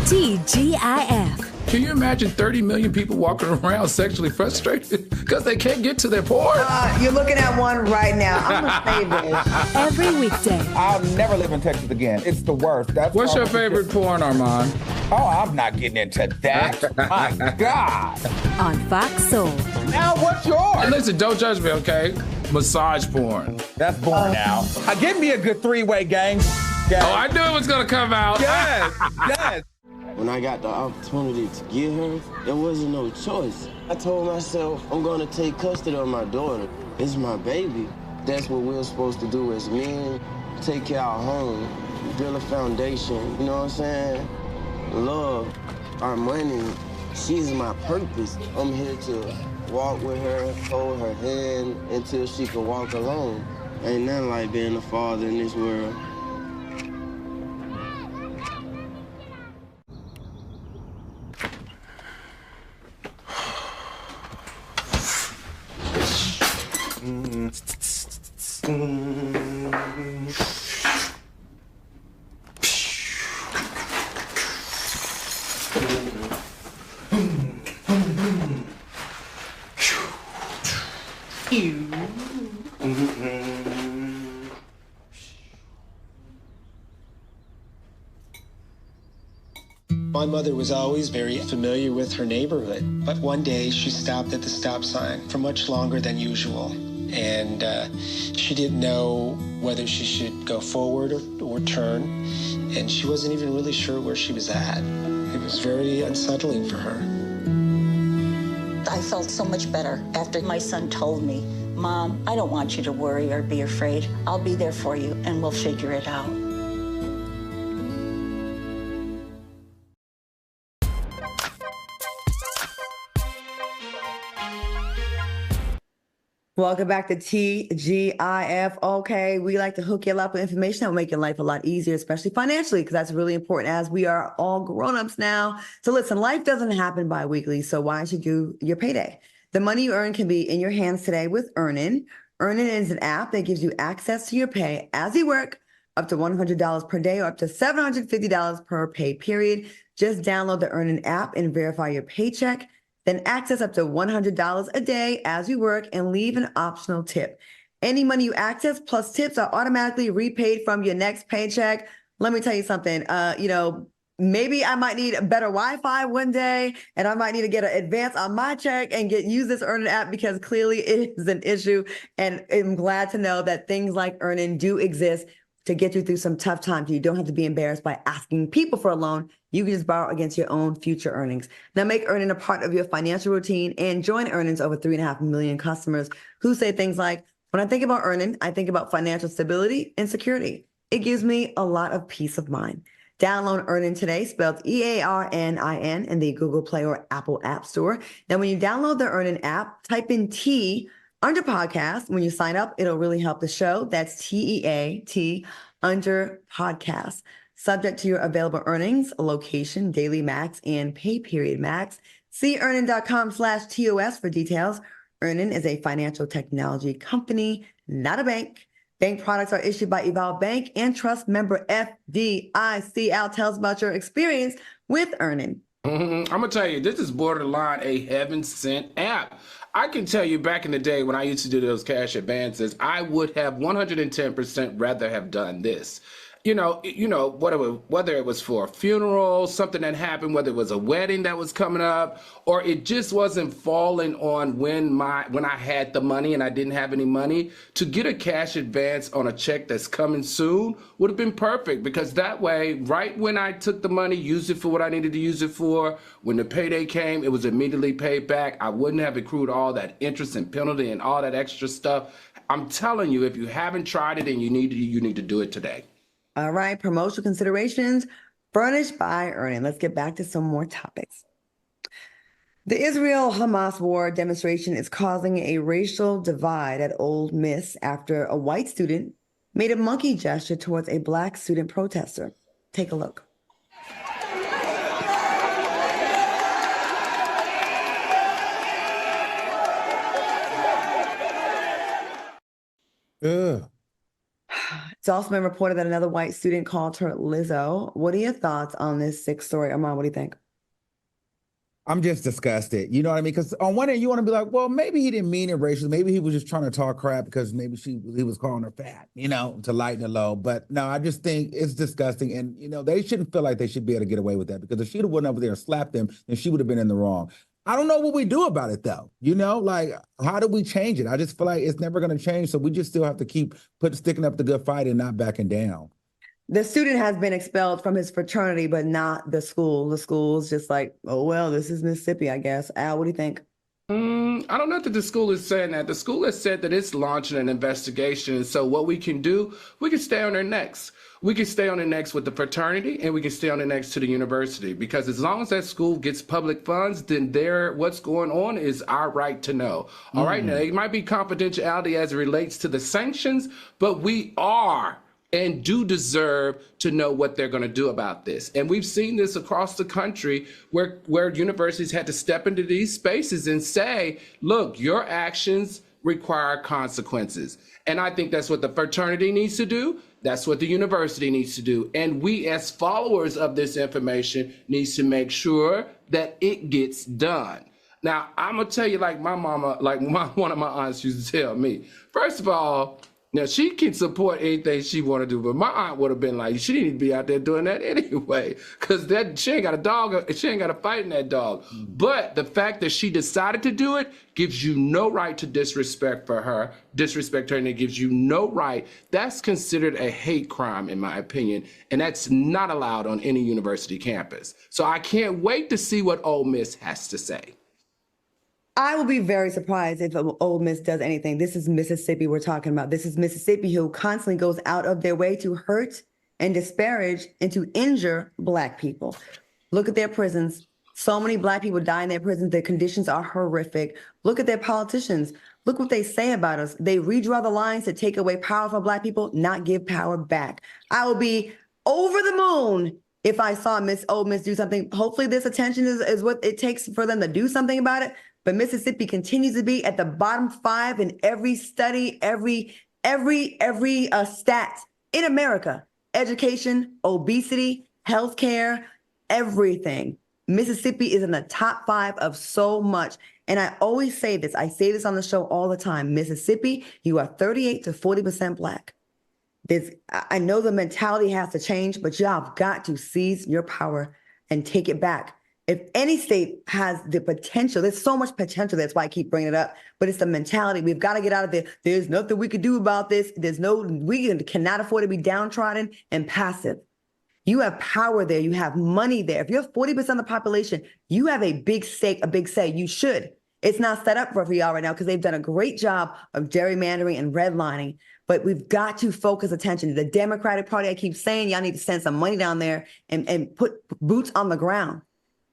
TGIF. Can you imagine 30 million people walking around sexually frustrated because they can't get to their porn? You're looking at one right now. I'm gonna say this. Every weekday. I'll never live in Texas again. It's the worst. What's your favorite porn, Armand? Oh, I'm not getting into that. My God. On Fox Soul. Now what's yours? And listen, don't judge me, okay? Massage porn. That's boring now. Give me a good three-way gang. Oh, I knew it was gonna come out. Yes, yes. When I got the opportunity to get her, there wasn't no choice. I told myself, I'm gonna take custody of my daughter. It's my baby. That's what we're supposed to do as men. Take care of our home, build a foundation, you know what I'm saying? Love, our money, she's my purpose. I'm here to walk with her, hold her hand until she can walk alone. Ain't nothing like being a father in this world. My mother was always very familiar with her neighborhood, but one day she stopped at the stop sign for much longer than usual. And she didn't know whether she should go forward or turn, and she wasn't even really sure where she was at. It was very unsettling for her. I felt so much better after my son told me, "Mom, I don't want you to worry or be afraid. I'll be there for you, and we'll figure it out." Welcome back to TGIF. Okay, we like to hook you up with information that will make your life a lot easier, especially financially, because that's really important as we are all grown-ups now. So listen, life doesn't happen bi-weekly, so why don't you do your payday? The money you earn can be in your hands today with Earnin. Earnin is an app that gives you access to your pay as you work, up to $100 per day or up to $750 per pay period. Just download the Earnin app and verify your paycheck. Then access up to $100 a day as you work and leave an optional tip. Any money you access plus tips are automatically repaid from your next paycheck. Let me tell you something, maybe I might need better Wi-Fi one day and I might need to get an advance on my check and use this Earnin app because clearly it is an issue. And I'm glad to know that things like Earnin do exist to get you through some tough times. You don't have to be embarrassed by asking people for a loan. You can just borrow against your own future earnings. Now make Earnin a part of your financial routine and join Earnin's over 3.5 million customers who say things like, when I think about Earnin, I think about financial stability and security. It gives me a lot of peace of mind. Download Earnin today, spelled EARNIN in the Google Play or Apple App Store. Now, when you download the Earnin app, type in T under podcast. When you sign up, it'll really help the show. That's TEAT under podcast. Subject to your available earnings, location, daily max, and pay period max. See earnin.com/TOS for details. Earnin is a financial technology company, not a bank. Bank products are issued by Evolve Bank and Trust member FDIC. Al, tell us about your experience with Earnin. I'm going to tell you, this is borderline a heaven sent app. I can tell you back in the day when I used to do those cash advances, I would have 110% rather have done this. Whether it was for a funeral, something that happened, whether it was a wedding that was coming up, or it just wasn't falling on when I had the money and I didn't have any money, to get a cash advance on a check that's coming soon would have been perfect, because that way, right when I took the money, used it for what I needed to use it for, when the payday came, it was immediately paid back. I wouldn't have accrued all that interest and penalty and all that extra stuff. I'm telling you, if you haven't tried it and you need to do it today. All right, promotional considerations furnished by Earnin. Let's get back to some more topics. The Israel-Hamas war demonstration is causing a racial divide at Ole Miss after a white student made a monkey gesture towards a black student protester. Take a look. Ugh. It's also been reported that another white student called her Lizzo. What are your thoughts on this sick story? Armand, what do you think? I'm just disgusted. You know what I mean? Because on one hand, you want to be like, well, maybe he didn't mean it racially. Maybe he was just trying to talk crap because maybe he was calling her fat, to lighten the load. But no, I just think it's disgusting. And, they shouldn't feel like they should be able to get away with that, because if she'd have went over there and slapped them, then she would have been in the wrong. I don't know what we do about it, though. How do we change it? I just feel like it's never going to change. So we just still have to keep sticking up the good fight and not backing down. The student has been expelled from his fraternity, but not the school. The school's just like, oh, well, this is Mississippi, I guess. Al, what do you think? I don't know that the school is saying that. The school has said that it's launching an investigation. So what we can do, we can stay on their necks. We can stay on their necks with the fraternity, and we can stay on their necks to the university, because as long as that school gets public funds, then what's going on is our right to know. All right, now it might be confidentiality as it relates to the sanctions, but we are and do deserve to know what they're going to do about this. And we've seen this across the country where universities had to step into these spaces and say, look, your actions require consequences. And I think that's what the fraternity needs to do. That's what the university needs to do. And we, as followers of this information, needs to make sure that it gets done. Now, I'm going to tell you, like my mama, one of my aunts used to tell me, first of all, now she can support anything she want to do, but my aunt would have been like, she didn't be out there doing that anyway, because she ain't got a dog, she ain't got a fight in that dog. But the fact that she decided to do it gives you no right to disrespect her, and it gives you no right. That's considered a hate crime, in my opinion, and that's not allowed on any university campus. So I can't wait to see what Ole Miss has to say. I will be very surprised if Ole Miss does anything. This is Mississippi we're talking about. This is Mississippi who constantly goes out of their way to hurt and disparage and to injure Black people. Look at their prisons. So many Black people die in their prisons. Their conditions are horrific. Look at their politicians. Look what they say about us. They redraw the lines to take away power from Black people, not give power back. I will be over the moon if I saw Ole Miss do something. Hopefully this attention is what it takes for them to do something about it. But Mississippi continues to be at the bottom 5 in every study, every stat in America: education, obesity, healthcare, everything. Mississippi is in the top 5 of so much. And I always say this. I say this on the show all the time. Mississippi, you are 38 to 40% Black. I know the mentality has to change, but y'all have got to seize your power and take it back. If any state has the potential, there's so much potential. That's why I keep bringing it up. But it's the mentality. We've got to get out of there. There's nothing we can do about this. We cannot afford to be downtrodden and passive. You have power there. You have money there. If you're 40% of the population, you have a big stake, a big say. You should. It's not set up for y'all right now because they've done a great job of gerrymandering and redlining. But we've got to focus attention. The Democratic Party, I keep saying, y'all need to send some money down there and put boots on the ground.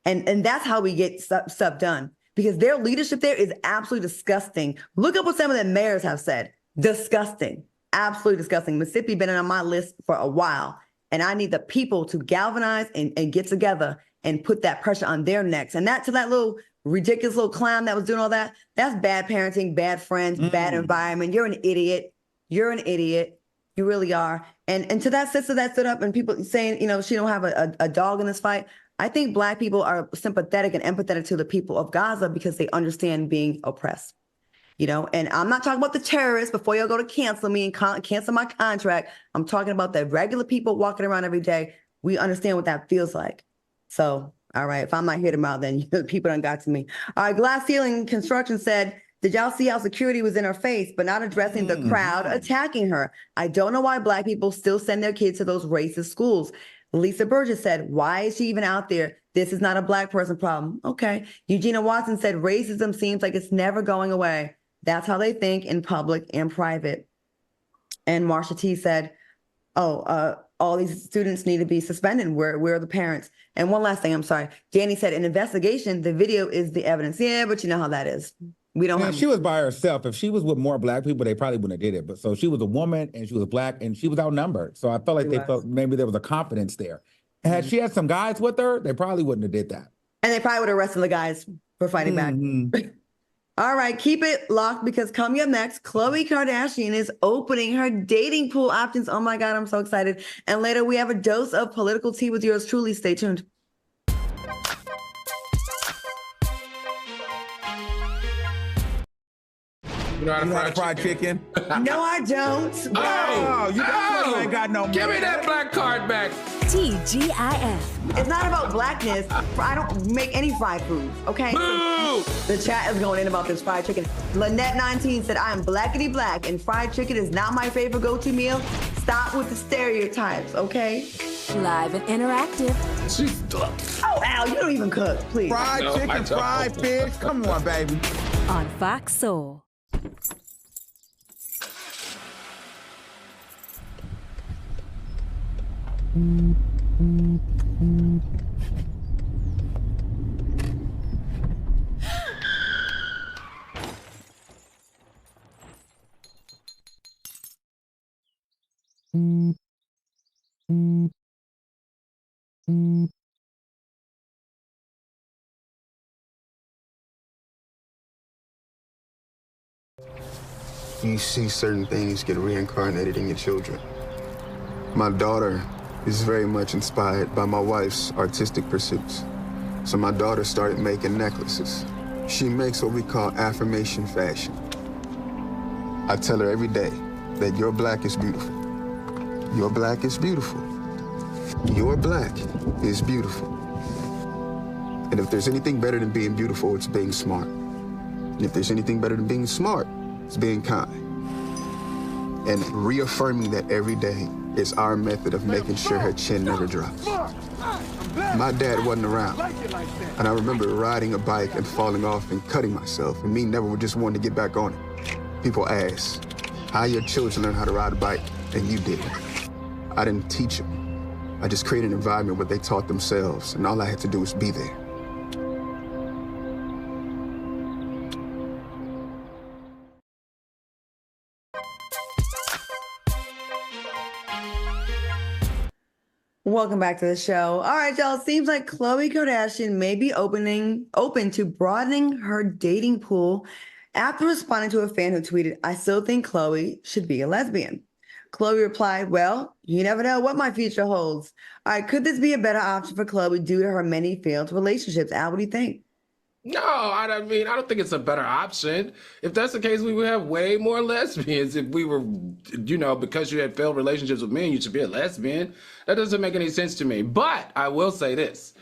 And that's how we get stuff done, because their leadership there is absolutely disgusting. Look up what some of the mayors have said. Disgusting. Absolutely disgusting. Mississippi been on my list for a while, and I need the people to galvanize and get together and put that pressure on their necks. And that little ridiculous little clown that was doing all that, that's bad parenting, bad friends, bad environment. You're an idiot. You're an idiot. You really are. And to that sister that stood up and people saying, she don't have a dog in this fight. I think Black people are sympathetic and empathetic to the people of Gaza because they understand being oppressed, and I'm not talking about the terrorists before y'all go to cancel me and cancel my contract. I'm talking about the regular people walking around every day. We understand what that feels like. So, all right, if I'm not here tomorrow, then people done got to me. All right, Glass Ceiling Construction said, did y'all see how security was in her face, but not addressing the crowd attacking her? I don't know why Black people still send their kids to those racist schools. Lisa Burgess said, why is she even out there? This is not a Black person problem. Okay. Eugenia Watson said, racism seems like it's never going away. That's how they think in public and private. And Marsha T said, all these students need to be suspended. Where are the parents? And one last thing, I'm sorry. Danny said, in investigation, the video is the evidence. Yeah, but you know how that is. We don't have. She was by herself. If she was with more Black people, they probably wouldn't have did it. But so she was a woman and she was Black and she was outnumbered. So I felt like they felt maybe there was a confidence there. Had she had some guys with her, they probably wouldn't have did that. And they probably would have arrested the guys for fighting back. All right, keep it locked because coming up next, Khloe Kardashian is opening her dating pool options. Oh my God, I'm so excited. And later we have a dose of political tea with yours truly. Stay tuned. You know how to fry chicken? No, I don't. You ain't got no. Give me that black card back. TGIF. It's not about Blackness. I don't make any fried foods, okay? Boo! The chat is going in about this fried chicken. Lynette19 said, I am blackity black and fried chicken is not my favorite go-to meal. Stop with the stereotypes, okay? Live and interactive. Oh, Al, you don't even cook, please. Fried chicken, fried fish. Come on, baby. On Fox Soul. You see certain things get reincarnated in your children. My daughter is very much inspired by my wife's artistic pursuits. So my daughter started making necklaces. She makes what we call affirmation fashion. I tell her every day that your black is beautiful. Your black is beautiful. Your black is beautiful. And if there's anything better than being beautiful, it's being smart. And if there's anything better than being smart, it's being kind. And reaffirming that every day is our method of making sure her chin never drops. My dad wasn't around, and I remember riding a bike and falling off and cutting myself, and me never just wanting to get back on it. People ask, how your children learn how to ride a bike, and you didn't. I didn't teach them. I just created an environment where they taught themselves, and all I had to do was be there. Welcome back to the show. All right, y'all. Seems like Khloe Kardashian may be open to broadening her dating pool after responding to a fan who tweeted, "I still think Khloe should be a lesbian." Khloe replied, "Well, you never know what my future holds." All right, could this be a better option for Khloe due to her many failed relationships? Al, what do you think? No, I don't think it's a better option. If that's the case, we would have way more lesbians. If we were, because you had failed relationships with men, you should be a lesbian. That doesn't make any sense to me. But I will say this.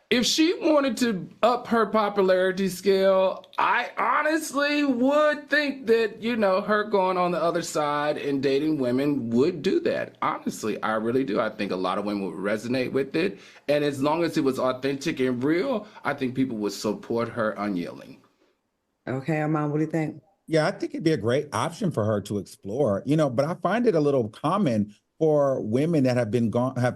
If she wanted to up her popularity scale, I honestly would think that, her going on the other side and dating women would do that. Honestly, I really do. I think a lot of women would resonate with it. And as long as it was authentic and real, I think people would support her unyielding. Okay, Armand, what do you think? Yeah, I think it'd be a great option for her to explore, but I find it a little common for women that have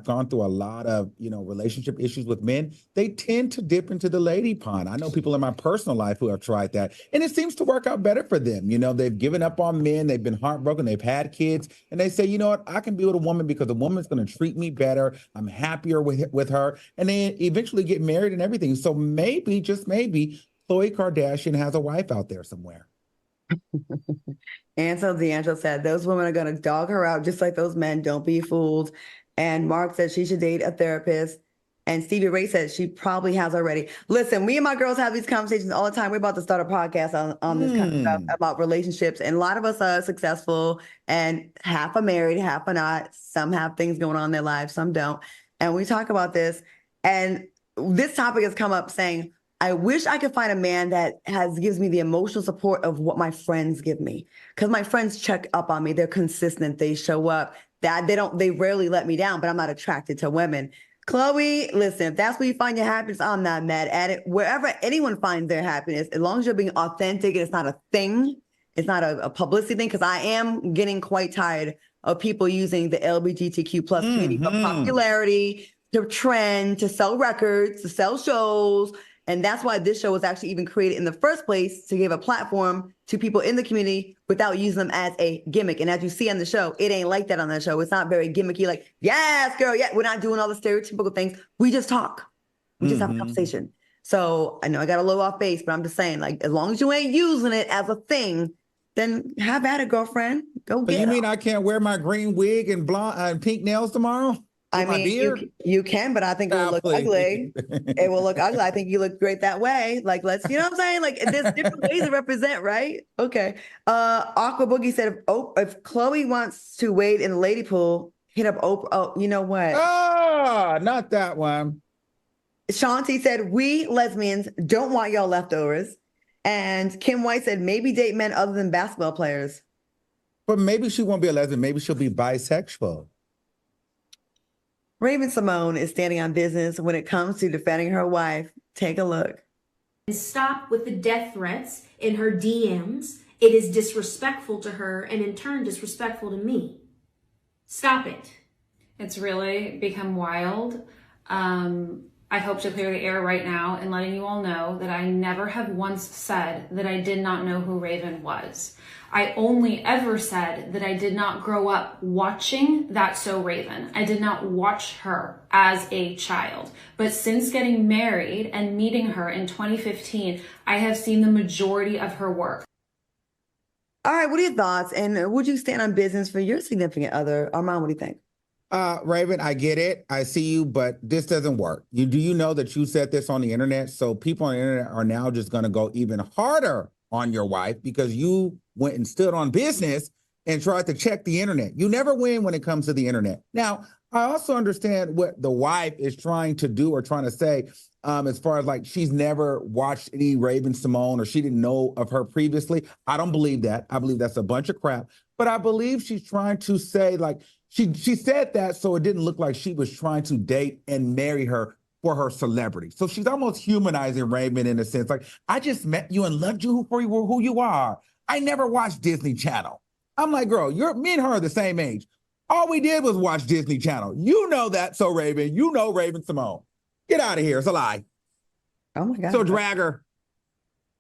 gone through a lot of, relationship issues with men. They tend to dip into the lady pond. I know people in my personal life who have tried that, and it seems to work out better for them. They've given up on men, they've been heartbroken, they've had kids, and they say, you know what, I can be with a woman because the woman's going to treat me better. I'm happier with her, and they eventually get married and everything. So maybe, just maybe, Khloe Kardashian has a wife out there somewhere. And so D'Angelo said, those women are going to dog her out just like those men. Don't be fooled. And Mark said she should date a therapist. And Stevie Ray said she probably has already. Listen, me and my girls have these conversations all the time. We're about to start a podcast on this kind of stuff about relationships. And a lot of us are successful and half are married, half are not. Some have things going on in their lives, some don't. And we talk about this. And this topic has come up saying, I wish I could find a man that gives me the emotional support of what my friends give me. Because my friends check up on me. They're consistent. They show up. They rarely let me down, but I'm not attracted to women. Khloe, listen, if that's where you find your happiness, I'm not mad at it. Wherever anyone finds their happiness, as long as you're being authentic and it's not a thing, it's not a publicity thing, because I am getting quite tired of people using the LGBTQ plus community for popularity, to trend, to sell records, to sell shows. And that's why this show was actually even created in the first place, to give a platform to people in the community without using them as a gimmick. And as you see on the show, it ain't like that on the show. It's not very gimmicky, like, yes, girl, yeah. We're not doing all the stereotypical things. We just talk. We just have a conversation. So I know I got a little off base, but I'm just saying, like, as long as you ain't using it as a thing, then have at it, girlfriend. Go get it. You mean I can't wear my green wig and blonde and pink nails tomorrow? I mean, you can, but I think it will look ugly. It will look ugly. I think you look great that way. Like, you know what I'm saying? Like, there's different ways to represent, right? Okay. Aqua Boogie said, if Khloe wants to wade in the lady pool, hit up Oprah. Oh, you know what? Ah, not that one. Shanti said, we lesbians don't want y'all leftovers. And Kim White said, maybe date men other than basketball players. But maybe she won't be a lesbian. Maybe she'll be bisexual. Raven Simone is standing on business when it comes to defending her wife. Take a look. And stop with the death threats in her DMs. It is disrespectful to her and in turn disrespectful to me. Stop it. It's really become wild. I hope to clear the air right now and letting you all know that I never have once said that I did not know who Raven was. I only ever said that I did not grow up watching That's So Raven. I did not watch her as a child. But since getting married and meeting her in 2015, I have seen the majority of her work. All right, what are your thoughts? And would you stand on business for your significant other? Armand, what do you think? Raven, I get it. I see you, but this doesn't work. Do you know that you said this on the internet? So people on the internet are now just going to go even harder on your wife because you went and stood on business and tried to check the internet. You never win when it comes to the internet. Now, I also understand what the wife is trying to do or trying to say, as far as like she's never watched any Raven Symoné or she didn't know of her previously. I don't believe that. I believe that's a bunch of crap. But I believe she's trying to say like she said that so it didn't look like she was trying to date and marry her for her celebrity. So she's almost humanizing Raven in a sense. Like, I just met you and loved you for who you are. I never watched Disney Channel. I'm like, girl, me and her are the same age. All we did was watch Disney Channel. You know that, so Raven. You know Raven Symoné. Get out of here. It's a lie. Oh, my God. So drag her.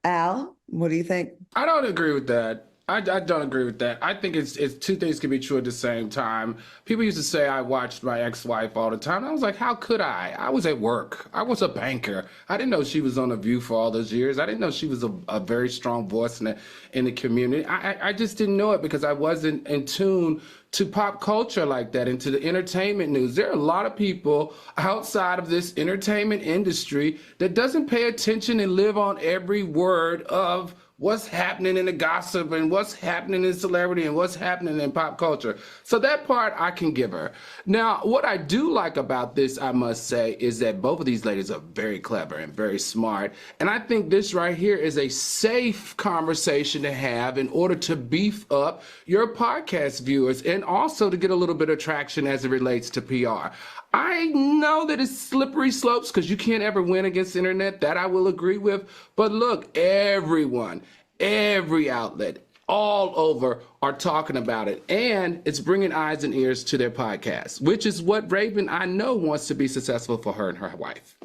Al, what do you think? I don't agree with that. I don't agree with that. I think it's two things can be true at the same time. People used to say I watched my ex-wife all the time. I was like, how could I? I was at work. I was a banker. I didn't know she was on The View for all those years. I didn't know she was a very strong voice in the community. I just didn't know it because I wasn't in tune to pop culture like that and to the entertainment news. There are a lot of people outside of this entertainment industry that doesn't pay attention and live on every word of what's happening in the gossip and what's happening in celebrity and what's happening in pop culture. So that part I can give her. Now, what I do like about this, I must say, is that both of these ladies are very clever and very smart. And I think this right here is a safe conversation to have in order to beef up your podcast viewers and also to get a little bit of traction as it relates to PR. I know that it's slippery slopes because you can't ever win against the internet. That I will agree with. But look, everyone, every outlet, all over are talking about it. And it's bringing eyes and ears to their podcast, which is what Raven, I know, wants to be successful for her and her wife.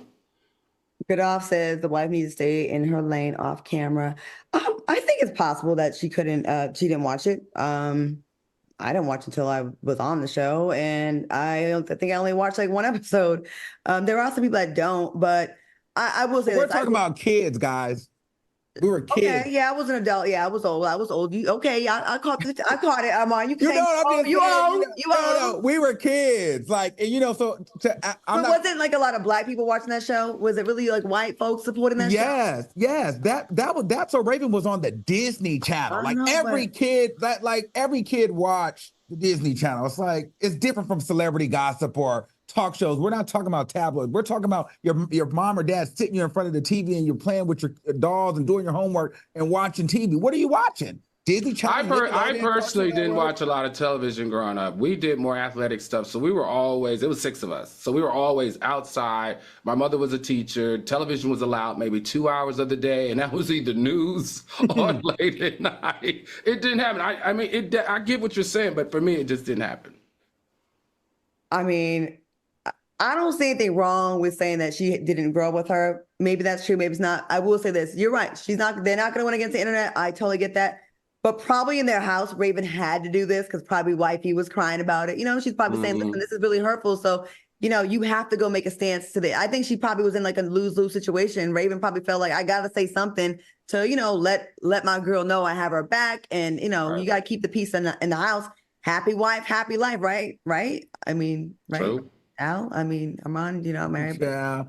Goodoff says the wife needs to stay in her lane off camera. I think it's possible that she didn't watch it. I didn't watch until I was on the show, and I think I only watched like one episode. There are also people that don't, but I will say we're talking about kids, guys. We were kids. Okay, yeah, I was an adult. Yeah, I was old. Okay, I caught it. Armand, you know what I'm you old. No, we were kids. Like, and so wasn't like a lot of black people watching that show? Was it really like white folks supporting that show? Yes. That's so Raven was on the Disney Channel. Every kid watched the Disney Channel. It's like it's different from celebrity gossip or talk shows. We're not talking about tabloids. We're talking about your mom or dad sitting you in front of the TV and you're playing with your dolls and doing your homework and watching TV. What are you watching? Disney Channel? I personally didn't watch a lot of television growing up. We did more athletic stuff. So we were always, it was 6 of us. So we were always outside. My mother was a teacher. Television was allowed maybe 2 hours of the day. And that was either news or late at night. It didn't happen. I get what you're saying, but for me, it just didn't happen. I mean, I don't see anything wrong with saying that she didn't grow up with her. Maybe that's true. Maybe it's not. I will say this. You're right. They're not going to win against the internet. I totally get that. But probably in their house, Raven had to do this because probably wifey was crying about it. She's probably saying, listen, this is really hurtful. So, you have to go make a stance to I think she probably was in like a lose-lose situation. Raven probably felt like I got to say something to, let my girl know I have her back. And, right. You got to keep the peace in the house. Happy wife, happy life, right? Right? I mean, right? True. Al, Armand, married. Yeah.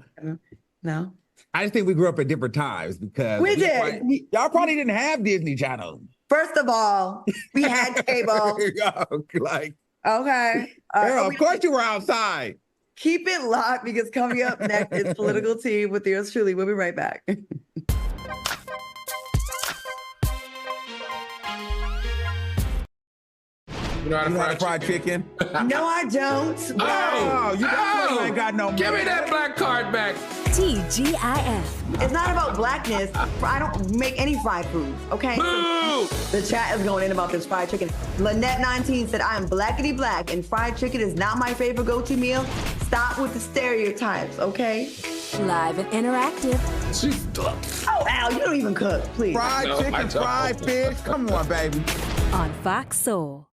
No. I just think we grew up at different times because we did. Y'all probably didn't have Disney Channel. First of all, we had cable. Okay. Of course you were outside. Keep it locked because coming up next is Political Tea with yours truly. We'll be right back. You know how to fry chicken? No, I don't. You ain't got no. Give me that black card back. TGIF. It's not about blackness. I don't make any fried foods, okay? Boo! The chat is going in about this fried chicken. Lynette19 said, I am blackity black and fried chicken is not my favorite go-to meal. Stop with the stereotypes, okay? Live and interactive. Oh, Al, you don't even cook, please. Fried chicken, fried fish. Come on, baby. On Fox Soul.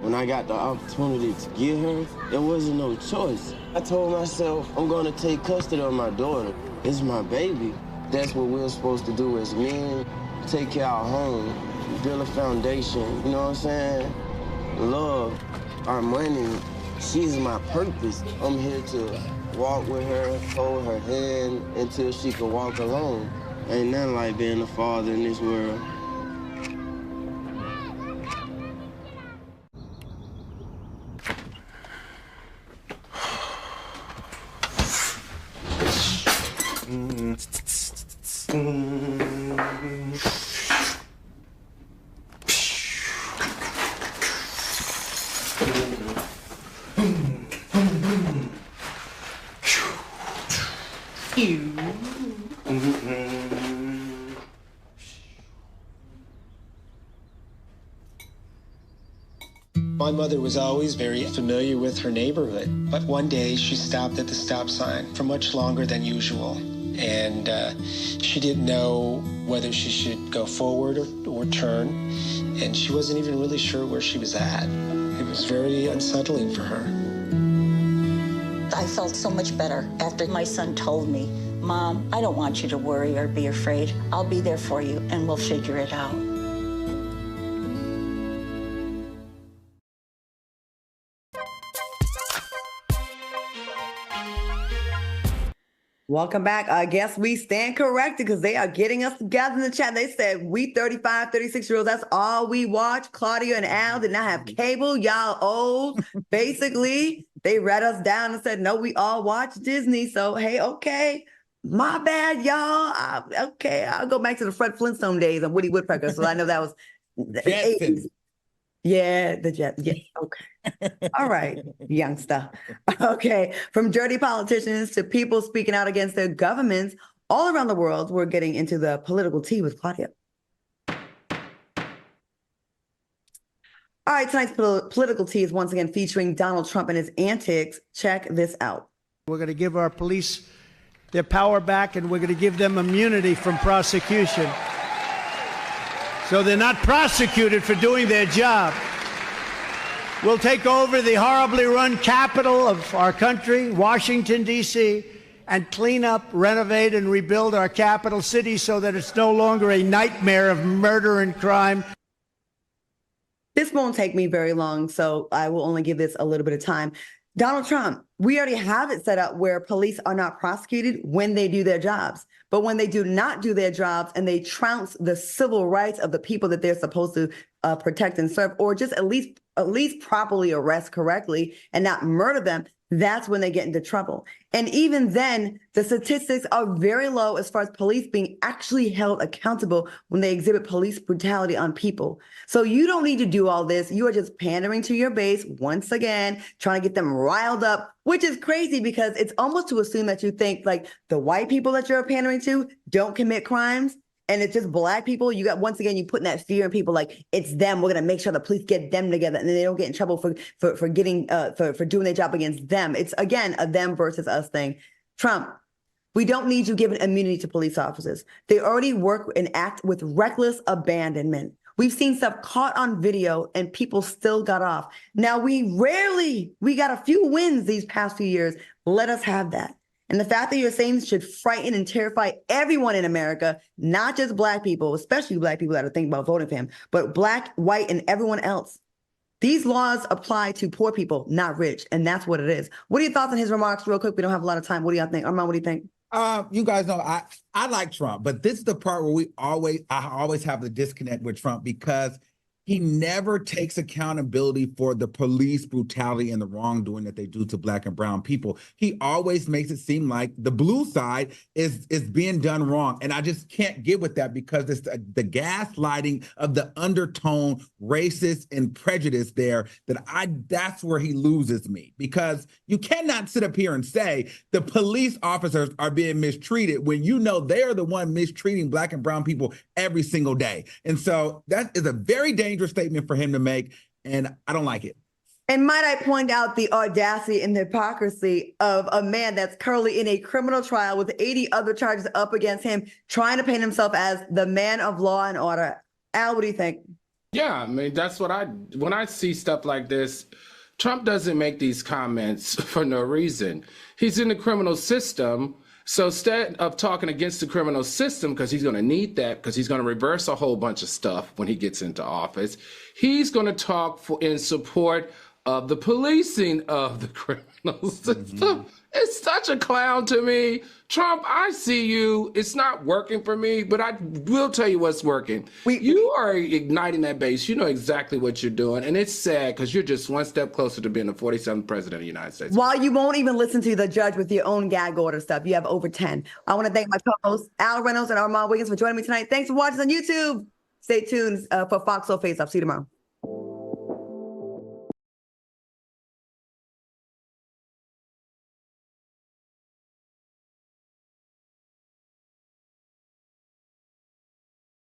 When I got the opportunity to get her, there wasn't no choice. I told myself, I'm gonna take custody of my daughter. It's my baby. That's what we're supposed to do as men. Take care of our home, build a foundation, you know what I'm saying? Love, our money, She's my purpose. I'm here to walk with her, hold her hand until she can walk alone. Ain't nothing like being a father in this world. My mother was always very familiar with her neighborhood, but one day she stopped at the stop sign for much longer than usual. And she didn't know whether she should go forward or turn, and she wasn't even really sure where she was at. It was very unsettling for her. I felt so much better after my son told me, Mom, I don't want you to worry or be afraid. I'll be there for you, and we'll figure it out. Welcome back. I guess we stand corrected because they are getting us together in the chat. They said we 35, 36-year-olds, that's all we watch. Claudia and Al did not have cable. Y'all old. Basically, they read us down and said, no, we all watch Disney. So, hey, okay. My bad, y'all. Okay, I'll go back to the Fred Flintstone days and Woody Woodpecker. So I know that was the 80s. Yeah, the Jet. Yeah, okay. All right, youngster. Okay, from dirty politicians to people speaking out against their governments all around the world, we're getting into the political tea with Claudia. All right, tonight's political tea is once again featuring Donald Trump and his antics. Check this out. We're going to give our police their power back, and we're going to give them immunity from prosecution. So they're not prosecuted for doing their job. We'll take over the horribly run capital of our country, Washington, D.C., and clean up, renovate, and rebuild our capital city so that it's no longer a nightmare of murder and crime. This won't take me very long, so I will only give this a little bit of time. Donald Trump, we already have it set up where police are not prosecuted when they do their jobs. But when they do not do their jobs and they trounce the civil rights of the people that they're supposed to protect and serve, or just at least properly arrest correctly and not murder them, that's when they get into trouble. And even then, the statistics are very low as far as police being actually held accountable when they exhibit police brutality on people. So you don't need to do all this. You are just pandering to your base once again, trying to get them riled up, which is crazy because it's almost to assume that you think like the white people that you're pandering to don't commit crimes. And it's just black people. You got, once again, you putting that fear in people like it's them. We're going to make sure the police get them together and then they don't get in trouble for doing their job against them. It's, again, a them versus us thing. Trump, we don't need you giving immunity to police officers. They already work and act with reckless abandonment. We've seen stuff caught on video and people still got off. Now, we got a few wins these past few years. Let us have that. And the fact that you're saying should frighten and terrify everyone in America, not just black people, especially black people that are thinking about voting for him, but black, white, and everyone else. These laws apply to poor people, not rich. And that's what it is. What are your thoughts on his remarks real quick? We don't have a lot of time. What do y'all think? Armand, what do you think? You guys know I like Trump, but this is the part where I always have the disconnect with Trump because he never takes accountability for the police brutality and the wrongdoing that they do to black and brown people. He always makes it seem like the blue side is being done wrong. And I just can't get with that because it's the gaslighting of the undertone, racist and prejudice there that's where he loses me. Because you cannot sit up here and say the police officers are being mistreated when you know they're the one mistreating black and brown people every single day. And so that is a very dangerous statement for him to make, and I don't like it. And might I point out the audacity and the hypocrisy of a man that's currently in a criminal trial with 80 other charges up against him, trying to paint himself as the man of law and order. Al, what do you think? Yeah, I mean, that's what when I see stuff like this, Trump doesn't make these comments for no reason. He's in the criminal system. So instead of talking against the criminal system, because he's going to need that, because he's going to reverse a whole bunch of stuff when he gets into office, he's going to talk in support of the policing of the criminal system. It's such a clown to me. Trump, I see you. It's not working for me, but I will tell you what's working. You are igniting that base. You know exactly what you're doing. And it's sad because you're just one step closer to being the 47th president of the United States. While you won't even listen to the judge with your own gag order stuff, you have over 10. I want to thank my co-hosts, Al Reynolds and Armand Wiggins, for joining me tonight. Thanks for watching on YouTube. Stay tuned for Fox Soul Face Off. See you tomorrow.